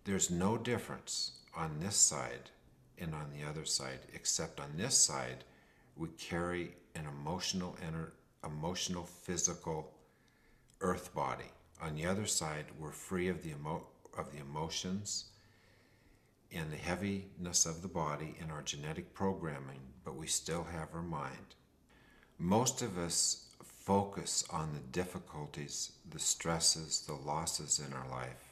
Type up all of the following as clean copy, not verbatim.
There's no difference on this side and on the other side, except on this side, we carry an emotional, physical earth body. On the other side, we're free of the emotions and the heaviness of the body and our genetic programming, but we still have our mind. Most of us focus on the difficulties, the stresses, the losses in our life,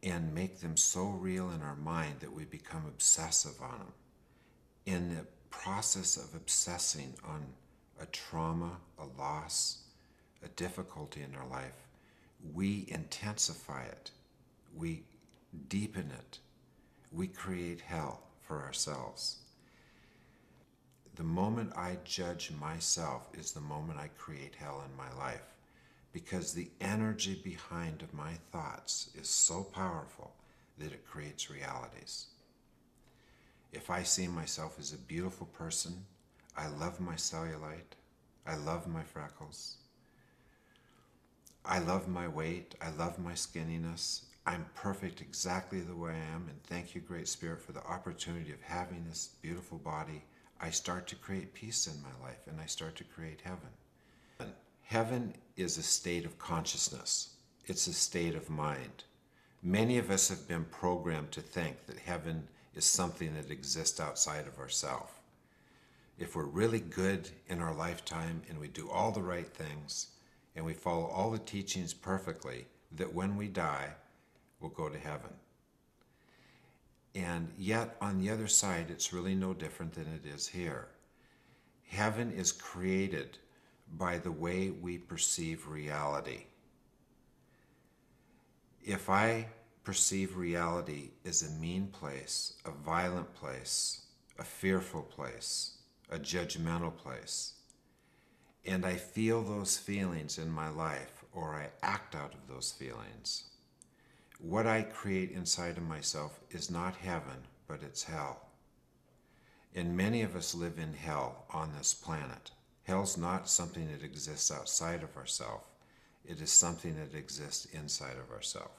and make them so real in our mind that we become obsessive on them. In the process of obsessing on a trauma, a loss, a difficulty in our life, we intensify it, we deepen it, we create hell for ourselves. The moment I judge myself is the moment I create hell in my life, because the energy behind my thoughts is so powerful that it creates realities. If I see myself as a beautiful person, I love my cellulite, I love my freckles, I love my weight, I love my skinniness, I'm perfect exactly the way I am, and thank you, Great Spirit, for the opportunity of having this beautiful body, I start to create peace in my life, and I start to create heaven. Heaven is a state of consciousness. It's a state of mind. Many of us have been programmed to think that heaven is something that exists outside of ourselves. If we're really good in our lifetime and we do all the right things and we follow all the teachings perfectly, that when we die, we'll go to heaven. And yet, on the other side, it's really no different than it is here. Heaven is created by the way we perceive reality. If I perceive reality as a mean place, a violent place, a fearful place, a judgmental place, and I feel those feelings in my life, or I act out of those feelings, what I create inside of myself is not heaven, but it's hell. And many of us live in hell on this planet. Hell's not something that exists outside of ourselves. It is something that exists inside of ourselves.